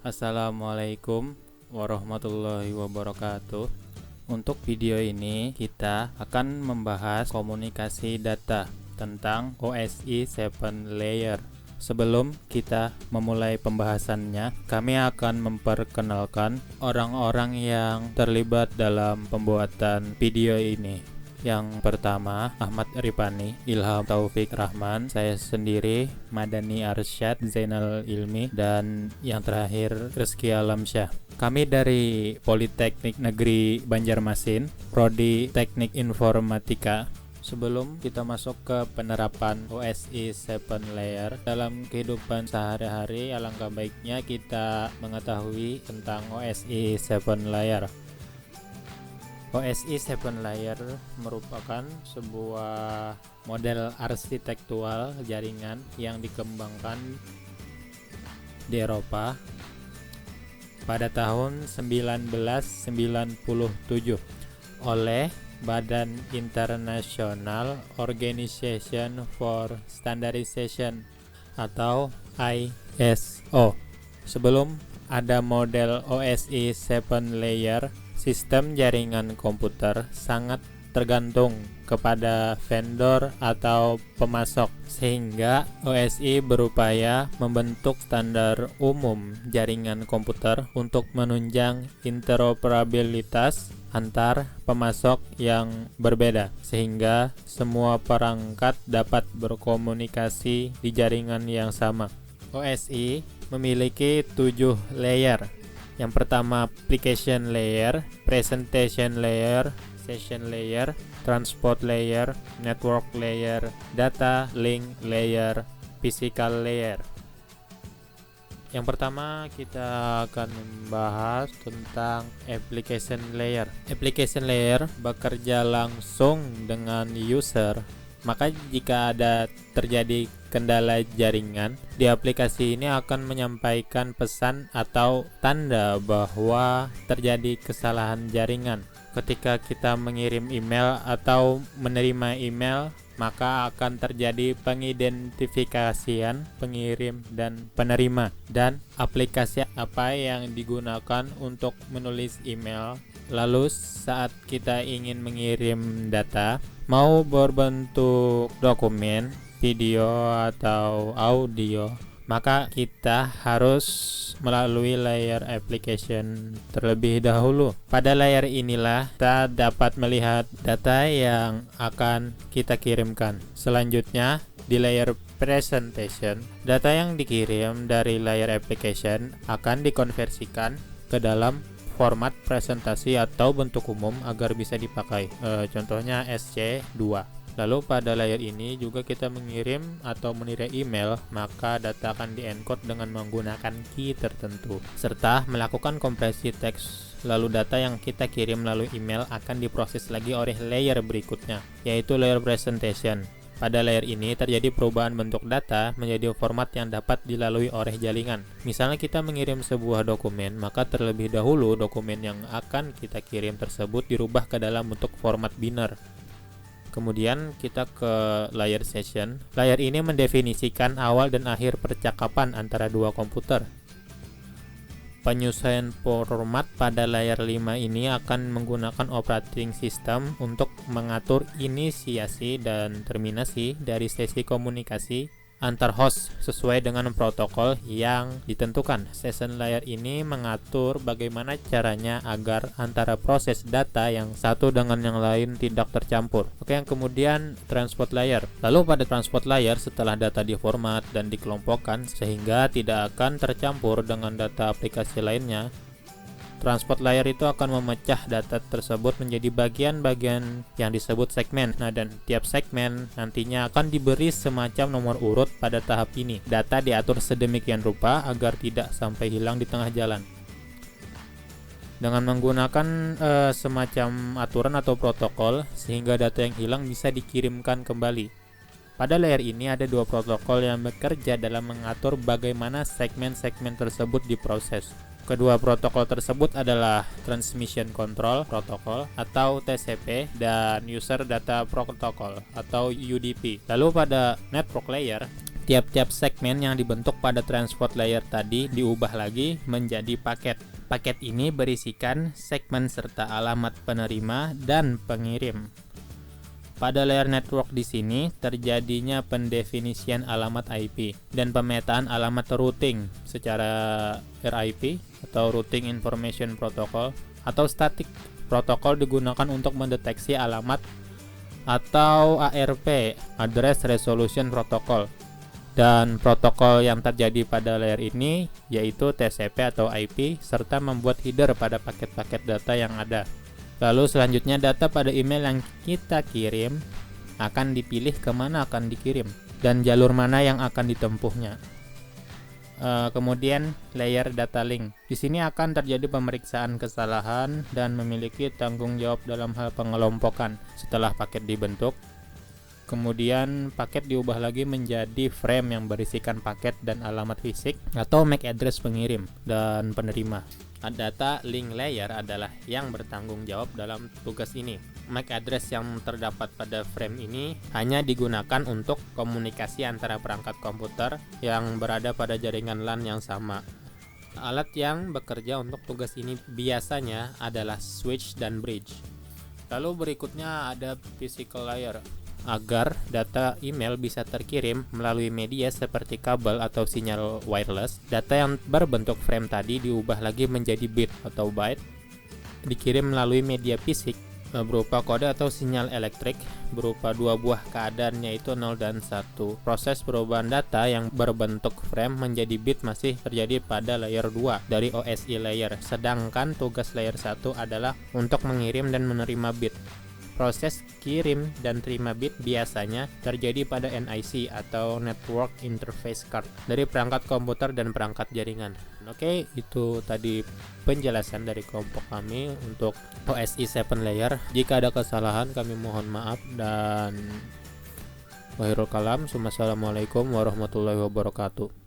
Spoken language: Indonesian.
Assalamualaikum warahmatullahi wabarakatuh. Untuk video ini kita akan membahas komunikasi data tentang OSI 7 layer. Sebelum kita memulai pembahasannya, kami akan memperkenalkan orang-orang yang terlibat dalam pembuatan video ini. Yang pertama, Ahmad Ripani, Ilham Taufik Rahman, saya sendiri, Madani Arsyad, Zainal Ilmi, dan yang terakhir Rizky Alamsyah. Kami dari Politeknik Negeri Banjarmasin, Prodi Teknik Informatika. Sebelum kita masuk ke penerapan OSI 7 layer dalam kehidupan sehari-hari, alangkah baiknya kita mengetahui tentang OSI 7 layer. OSI 7 layer merupakan sebuah model arsitektural jaringan yang dikembangkan di Eropa pada tahun 1997 oleh Badan International Organization for Standardization atau ISO. Sebelum ada model OSI 7 layer, sistem jaringan komputer sangat tergantung kepada vendor atau pemasok, sehingga OSI berupaya membentuk standar umum jaringan komputer untuk menunjang interoperabilitas antar pemasok yang berbeda, sehingga semua perangkat dapat berkomunikasi di jaringan yang sama. OSI memiliki 7 layer. Yang pertama, application layer, presentation layer, session layer, transport layer, network layer, data link layer, physical layer. Yang pertama, kita akan membahas tentang application layer. Application layer bekerja langsung dengan user. Maka jika ada terjadi kendala jaringan, di aplikasi ini akan menyampaikan pesan atau tanda bahwa terjadi kesalahan jaringan. Ketika kita mengirim email atau menerima email, maka akan terjadi pengidentifikasian pengirim dan penerima, dan aplikasi apa yang digunakan untuk menulis email. Lalu saat kita ingin mengirim data, mau berbentuk dokumen, video atau audio, maka kita harus melalui layer application terlebih dahulu. Pada layer inilah kita dapat melihat data yang akan kita kirimkan. Selanjutnya, di layer presentation, data yang dikirim dari layer application akan dikonversikan ke dalam format presentasi atau bentuk umum agar bisa dipakai, contohnya SC2. Lalu pada layer ini juga kita mengirim atau menilai email, maka data akan diencode dengan menggunakan key tertentu serta melakukan kompresi teks. Lalu data yang kita kirim melalui email akan diproses lagi oleh layer berikutnya, yaitu layer presentation. Pada layer ini terjadi perubahan bentuk data menjadi format yang dapat dilalui oleh jaringan. Misalnya kita mengirim sebuah dokumen, maka terlebih dahulu dokumen yang akan kita kirim tersebut dirubah ke dalam bentuk format binary. Kemudian kita ke layer session. Layer ini mendefinisikan awal dan akhir percakapan antara dua komputer. Penyesuaian format pada layer 5 ini akan menggunakan operating system untuk mengatur inisiasi dan terminasi dari sesi komunikasi antar host sesuai dengan protokol yang ditentukan. Session layer ini mengatur bagaimana caranya agar antara proses data yang satu dengan yang lain tidak tercampur. Oke, yang kemudian transport layer. Lalu pada transport layer, setelah data diformat dan dikelompokkan sehingga tidak akan tercampur dengan data aplikasi lainnya, transport layer itu akan memecah data tersebut menjadi bagian-bagian yang disebut segmen. Nah, dan tiap segmen nantinya akan diberi semacam nomor urut pada tahap ini. Data diatur sedemikian rupa agar tidak sampai hilang di tengah jalan. Dengan menggunakan semacam aturan atau protokol, sehingga data yang hilang bisa dikirimkan kembali. Pada layer ini ada dua protokol yang bekerja dalam mengatur bagaimana segmen-segmen tersebut diproses. Kedua protokol tersebut adalah Transmission Control Protocol atau TCP dan User Data Protocol atau UDP. Lalu pada network layer, Tiap-tiap segmen yang dibentuk pada transport layer tadi diubah lagi menjadi paket. Paket ini berisikan segmen serta alamat penerima dan pengirim. Pada layer network di sini terjadinya pendefinisian alamat IP dan pemetaan alamat routing secara RIP atau Routing Information Protocol atau static. Protokol digunakan untuk mendeteksi alamat atau ARP, Address Resolution Protocol. Dan protokol yang terjadi pada layer ini yaitu TCP atau IP serta membuat header pada paket-paket data yang ada. Lalu selanjutnya data pada email yang kita kirim akan dipilih kemana akan dikirim dan jalur mana yang akan ditempuhnya. Kemudian layer data link. Di sini akan terjadi pemeriksaan kesalahan dan memiliki tanggung jawab dalam hal pengelompokan setelah paket dibentuk. Kemudian paket diubah lagi menjadi frame yang berisikan paket dan alamat fisik atau MAC address pengirim dan penerima. Data link layer adalah yang bertanggung jawab dalam tugas ini. MAC address yang terdapat pada frame ini hanya digunakan untuk komunikasi antara perangkat komputer yang berada pada jaringan LAN yang sama. Alat yang bekerja untuk tugas ini biasanya adalah switch dan bridge. Lalu berikutnya ada physical layer. Agar data email bisa terkirim melalui media seperti kabel atau sinyal wireless, data yang berbentuk frame tadi diubah lagi menjadi bit atau byte, dikirim melalui media fisik berupa kode atau sinyal elektrik berupa dua buah keadaan yaitu 0 dan 1. Proses perubahan data yang berbentuk frame menjadi bit masih terjadi pada layer 2 dari OSI layer, sedangkan tugas layer 1 adalah untuk mengirim dan menerima bit. Proses kirim dan terima bit biasanya terjadi pada NIC atau Network Interface Card dari perangkat komputer dan perangkat jaringan. Oke, itu tadi penjelasan dari kelompok kami untuk OSI 7 layer. Jika ada kesalahan kami mohon maaf dan wassalamualaikum warahmatullahi wabarakatuh.